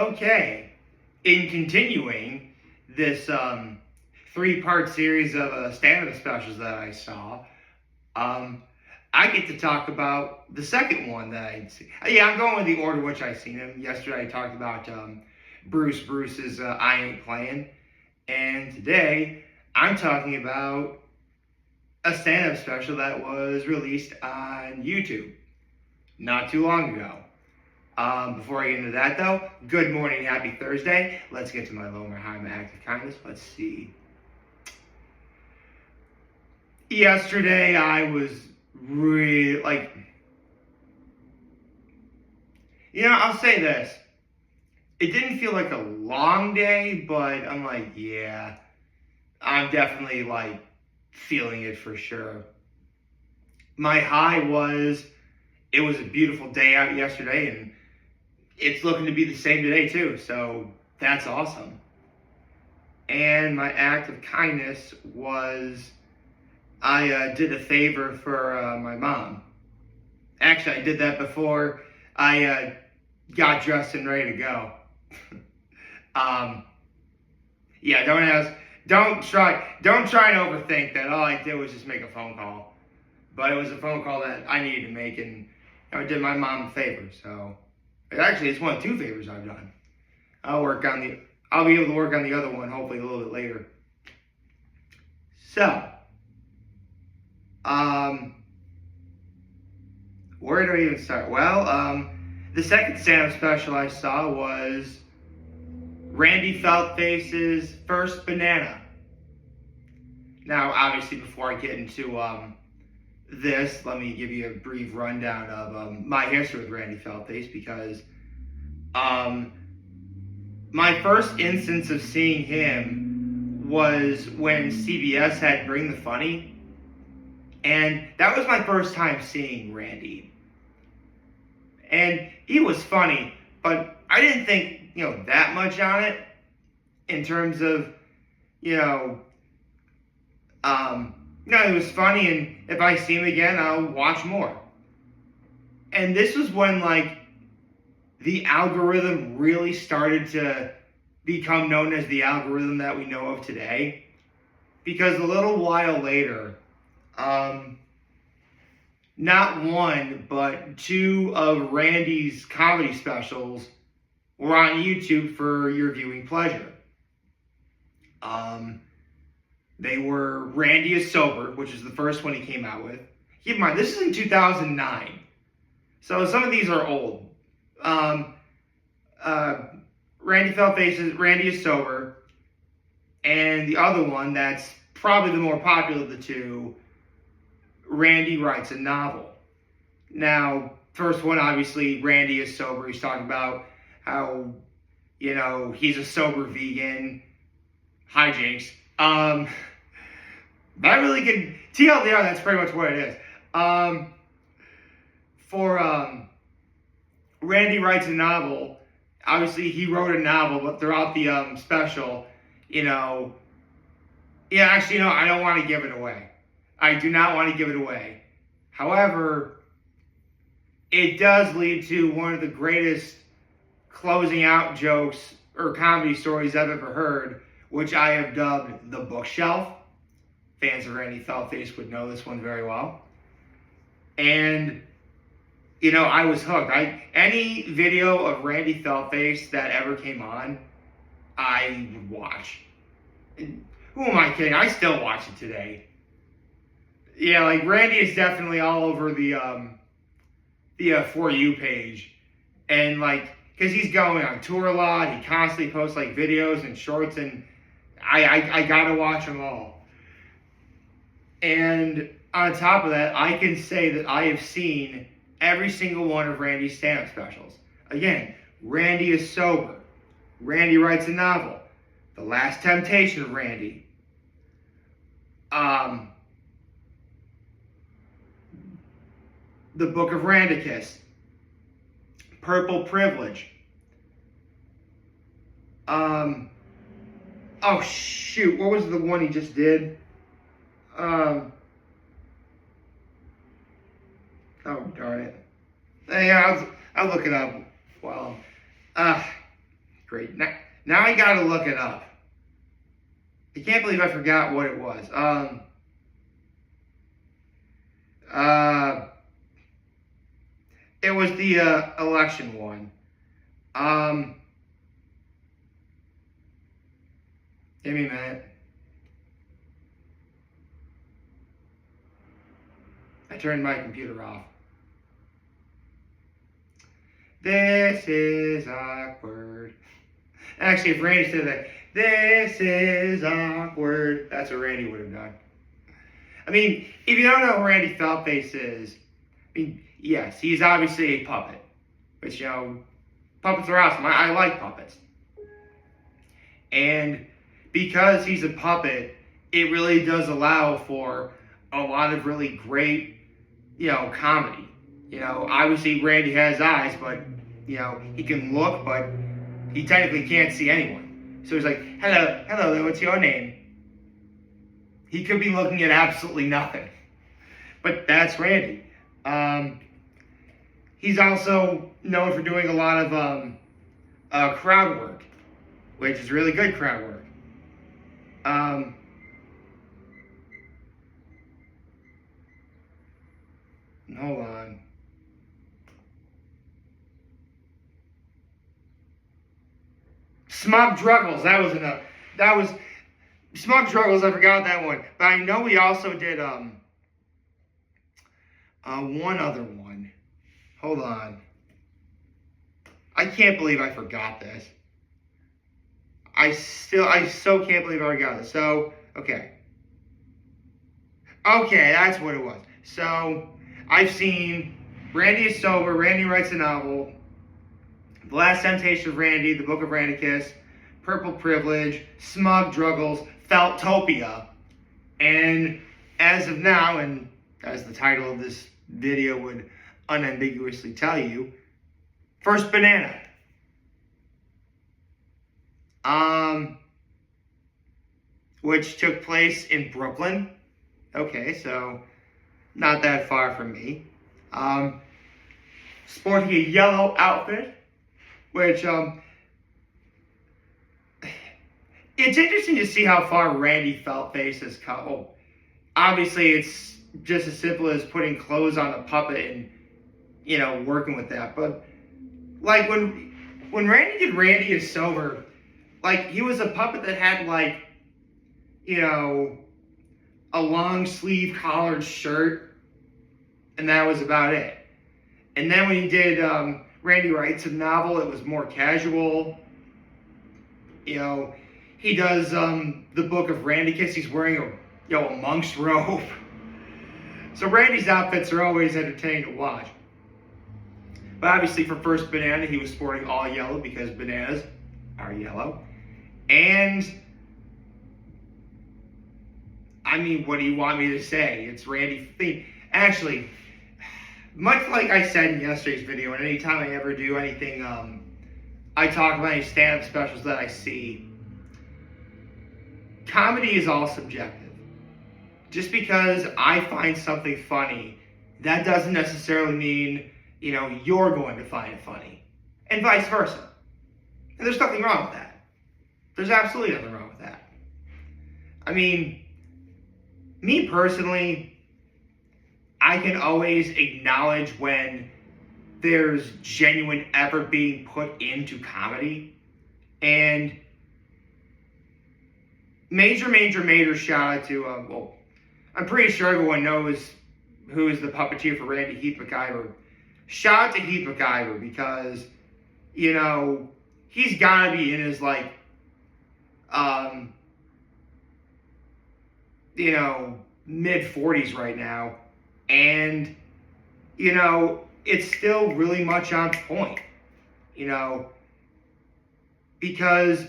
Okay, in continuing this three-part series of stand-up specials that I saw, um, I get to talk about the second one that I'd seen. Yeah, I'm going with the order which I've seen him. Yesterday I talked about Bruce's I Ain't Playing, and today I'm talking about a stand-up special that was released on YouTube not too long ago. Before I get into that, though, good morning, happy Thursday. Let's get to my low, my high, my act of kindness. Let's see. Yesterday, I was really, I'll say this. It didn't feel like a long day, but I'm like, yeah, I'm definitely, feeling it for sure. My high was, it was a beautiful day out yesterday, and it's looking to be the same today too, so that's awesome. And my act of kindness was I did a favor for my mom. Actually, I did that before I got dressed and ready to go. Yeah, don't try and overthink that. All I did was just make a phone call, but it was a phone call that I needed to make, and I did my mom a favor. So actually, it's one of two favors I've done. I'll be able to work on the other one hopefully a little bit later. So, where do I even start? Well, the second stand-up special I saw was Randy Feltface's First Banana. Now, obviously, before I get into this, let me give you a brief rundown of my history with Randy Feltface, because my first instance of seeing him was when CBS had Bring the Funny, and that was my first time seeing Randy. And he was funny, but I didn't think, that much on it in terms of, it was funny, and if I see him again, I'll watch more. And this was when, the algorithm really started to become known as the algorithm that we know of today. Because a little while later, not one, but two of Randy's comedy specials were on YouTube for your viewing pleasure. They were Randy is Sober, which is the first one he came out with. Keep in mind, this is in 2009. So some of these are old. Randy Feltface's Randy is Sober, and the other one that's probably the more popular of the two, Randy Writes a Novel. Now, first one, obviously, Randy is Sober. He's talking about how, he's a sober vegan. Hijinks. That really can, TLDR, that's pretty much what it is. For Randy Writes a Novel, obviously he wrote a novel, but throughout the special, I don't want to give it away. I do not want to give it away. However, it does lead to one of the greatest closing out jokes or comedy stories I've ever heard, which I have dubbed The Bookshelf. Fans of Randy Feltface would know this one very well. And, I was hooked. Any video of Randy Feltface that ever came on, I would watch. And who am I kidding? I still watch it today. Yeah, Randy is definitely all over the For You page. And, because he's going on tour a lot, he constantly posts, videos and shorts, and I gotta watch them all. And on top of that, I can say that I have seen every single one of Randy's stand-up specials. Again, Randy is Sober. Randy Writes a Novel. The Last Temptation of Randy. The Book of Randicus. Purple Privilege. Oh shoot, what was the one he just did? Oh darn it. Yeah, I'll look it up. Well, great. Now I gotta look it up. I can't believe I forgot what it was. It was the election one. Give me a minute. I turned my computer off. This is awkward. Actually, if Randy said that, this is awkward, that's what Randy would have done. I mean, if you don't know who Randy Feltface is, I mean, yes, he's obviously a puppet. Which, you know, puppets are awesome. I like puppets. And because he's a puppet, it really does allow for a lot of really great, you know, comedy. You know, obviously Randy has eyes, but, you know, he can look, but he technically can't see anyone. So he's like, hello, what's your name? He could be looking at absolutely nothing. But that's Randy. He's also known for doing a lot of crowd work, which is really good crowd work. Hold on. Smug Druggles, that was enough. That was Smug Druggles, I forgot that one. But I know we also did one other one. Hold on. I can't believe I forgot this. I so can't believe I forgot this. So, okay. Okay, that's what it was. So, I've seen Randy is Sober, Randy Writes a Novel, The Last Temptation of Randy, The Book of Randicus, Purple Privilege, Smug Druggles, Feltopia, and as of now, and as the title of this video would unambiguously tell you, First Banana. Which took place in Brooklyn. Okay, so not that far from me. Sporting a yellow outfit, which it's interesting to see how far Randy Feltface has come. Oh, obviously, it's just as simple as putting clothes on a puppet and, you know, working with that. But like when Randy did Randy is Sober, like he was a puppet that had like, you know, a long sleeve collared shirt, and that was about it. And then when he did Randy Writes a Novel, it was more casual. You know, he does the Book of Randicus. He's wearing a monk's robe. So Randy's outfits are always entertaining to watch. But obviously for First Banana, he was sporting all yellow because bananas are yellow. And I mean, what do you want me to say? It's Randy. Actually, much like I said in yesterday's video, and anytime I ever do anything, I talk about any stand-up specials that I see. Comedy is all subjective. Just because I find something funny, that doesn't necessarily mean, you know, you're going to find it funny. And vice versa. And there's nothing wrong with that. There's absolutely nothing wrong with that. I mean, me personally, I can always acknowledge when there's genuine effort being put into comedy. And major shout out to, well, I'm pretty sure everyone knows who is the puppeteer for Randy, Heath MacIver. Shout out to Heath MacIver because, you know, he's got to be in his, like, you know, mid-40s right now. And, you know, it's still really much on point, you know, because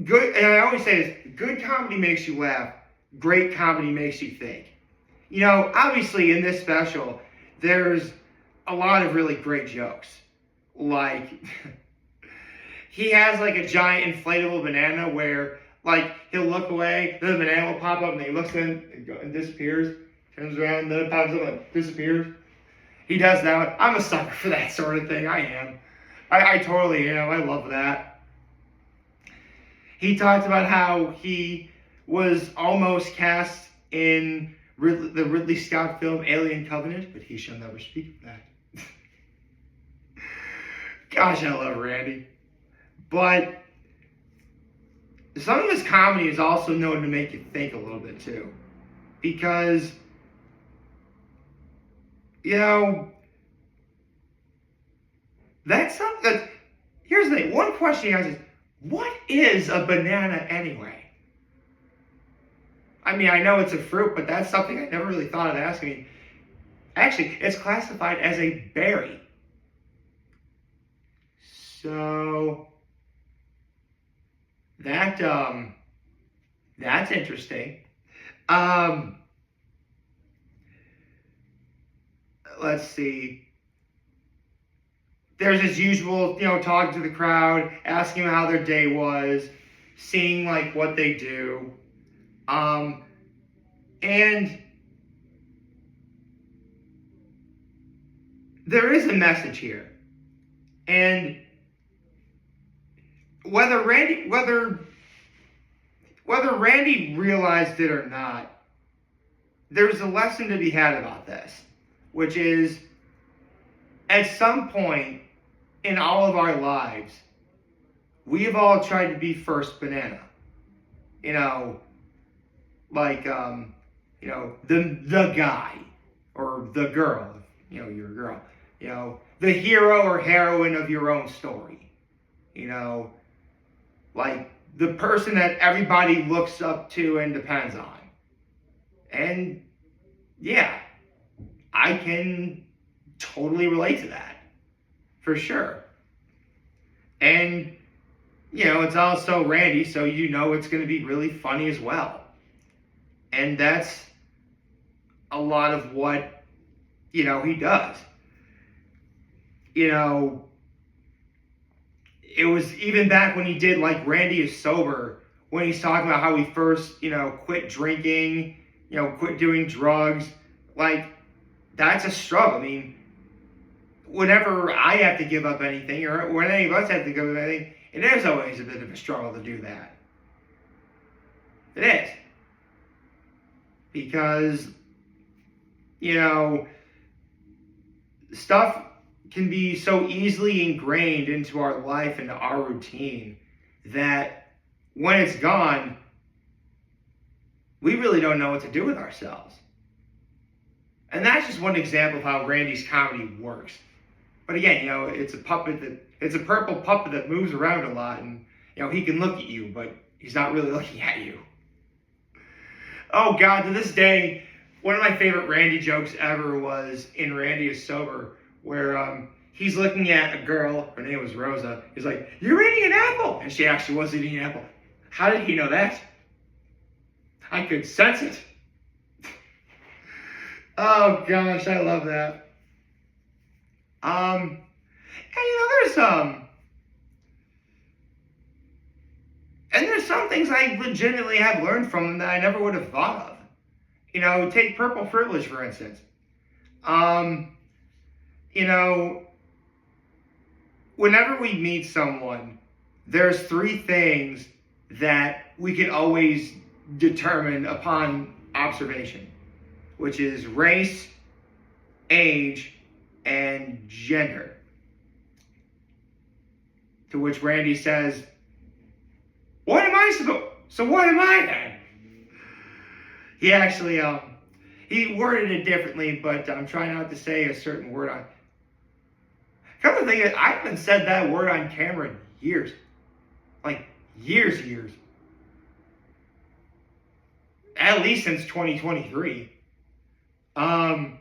good, and I always say this, good comedy makes you laugh, great comedy makes you think. You know, obviously in this special, there's a lot of really great jokes. Like, he has like a giant inflatable banana where, like, he'll look away, then the banana will pop up, and then he looks in and disappears, turns around, then it pops up and disappears. He does that one. I'm a sucker for that sort of thing. I am. I totally am. I love that. He talked about how he was almost cast in the Ridley Scott film Alien Covenant, but he shall never speak of that. Gosh, I love Randy. But some of his comedy is also known to make you think a little bit too. Because, you know, that's something that, here's the thing, one question he asks is, what is a banana anyway? I mean, I know it's a fruit, but that's something I never really thought of asking. Actually, it's classified as a berry. So, that's interesting. Let's see. There's his usual, talking to the crowd, asking them how their day was, seeing like what they do. And there is a message here. And whether Randy realized it or not, there's a lesson to be had about this, which is at some point in all of our lives, we have all tried to be first banana. The guy or the girl, you're a girl, the hero or heroine of your own story, like the person that everybody looks up to and depends on. And yeah, I can totally relate to that, for sure. And, it's also Randy, so it's going to be really funny as well. And that's a lot of what, he does. It was even back when he did, like, Randy is Sober, when he's talking about how he first, quit drinking, quit doing drugs. Like, that's a struggle. I mean, whenever I have to give up anything, or when any of us have to give up anything, it is always a bit of a struggle to do that. It is. Because, stuff can be so easily ingrained into our life, into our routine, that when it's gone, we really don't know what to do with ourselves. And that's just one example of how Randy's comedy works. But again, it's a purple puppet that moves around a lot, and he can look at you, but he's not really looking at you. Oh God, to this day, one of my favorite Randy jokes ever was in Randy is Sober, where he's looking at a girl, her name was Rosa, he's like, "You're eating an apple!" And she actually was eating an apple. How did he know that? I could sense it. Oh gosh, I love that. And there's some things I legitimately have learned from him that I never would have thought of. Take Purple Privilege, for instance. Whenever we meet someone, there's three things that we can always determine upon observation, which is race, age, and gender. To which Randy says, "What am I supposed? So what am I then?" He actually, he worded it differently, but I'm trying not to say a certain word on. Come to think of it, I haven't said that word on camera in years. Like, years. At least since 2023. Wow.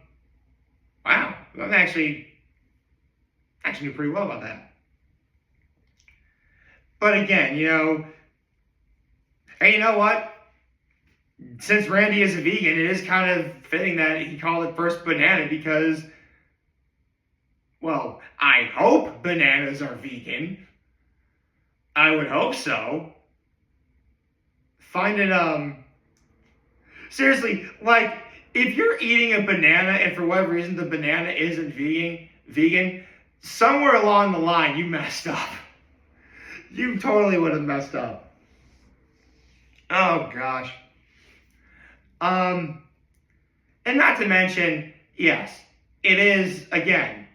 I'm actually knew pretty well about that. But again, hey, you know what? Since Randy is a vegan, it is kind of fitting that he called it first banana because, well, I hope bananas are vegan. I would hope so. Find it, seriously, like, if you're eating a banana and for whatever reason the banana isn't vegan, somewhere along the line, you messed up. You totally would have messed up. Oh, gosh. And not to mention, yes, it is, again,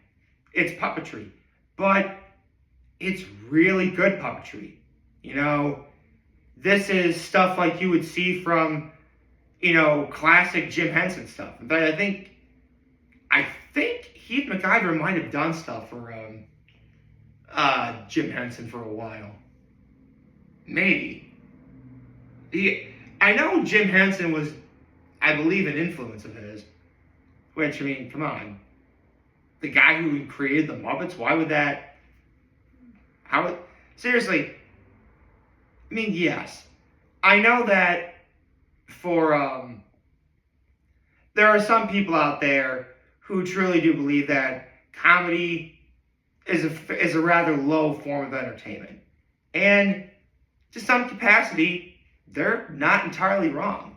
it's puppetry. But it's really good puppetry. You know, this is stuff like you would see from, you know, classic Jim Henson stuff. In fact, I think Heath MacIver might have done stuff for Jim Henson for a while. Maybe. I know Jim Henson was, I believe, an influence of his. Which, I mean, come on. The guy who created the Muppets, why would that... Seriously, I mean, yes. I know that for, there are some people out there who truly do believe that comedy is a rather low form of entertainment. And to some capacity, they're not entirely wrong.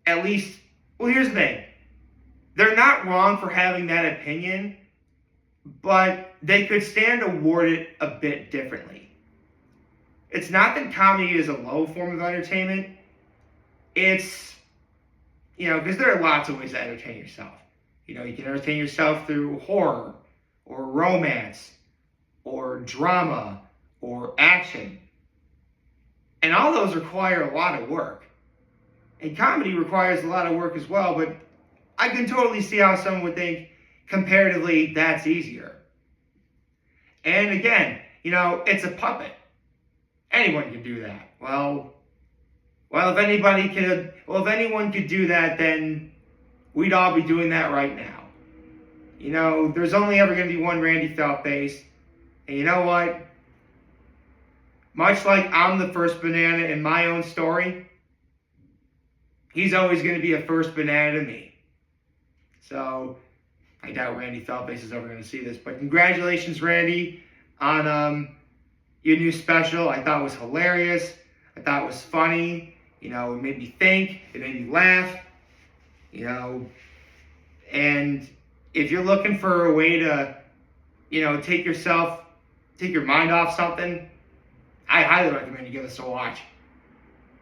At least, well, here's the thing. They're not wrong for having that opinion, but they could stand to word it a bit differently. It's not that comedy is a low form of entertainment. It's, you know, because there are lots of ways to entertain yourself. You know, you can entertain yourself through horror, or romance, or drama, or action. And all those require a lot of work. And comedy requires a lot of work as well, but I can totally see how someone would think, comparatively, that's easier. And again, you know, it's a puppet. Anyone can do that. Well, if anyone could do that, then we'd all be doing that right now. You know, there's only ever going to be one Randy Feltface. And you know what? Much like I'm the first banana in my own story, he's always going to be a first banana to me. So, I doubt Randy Feltface is ever going to see this. But congratulations, Randy, on your new special. I thought it was hilarious. I thought it was funny. You know, it made me think. It made me laugh. You know, and if you're looking for a way to, you know, take your mind off something, I highly recommend you give this a watch.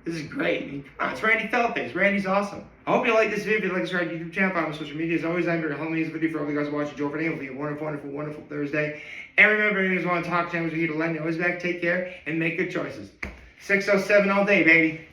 This is great. I mean, come on, it's Randy Feltface. Randy's awesome. I hope you like this video. If you like this, YouTube channel, follow my social media. As always, I'm here to help me this video for all you guys watching. Joe Fernandez. Hopefully, a wonderful, wonderful, wonderful Thursday. And remember, if you guys want to talk to me, we're here to let me know. Always back. Take care and make good choices. 607 all day, baby.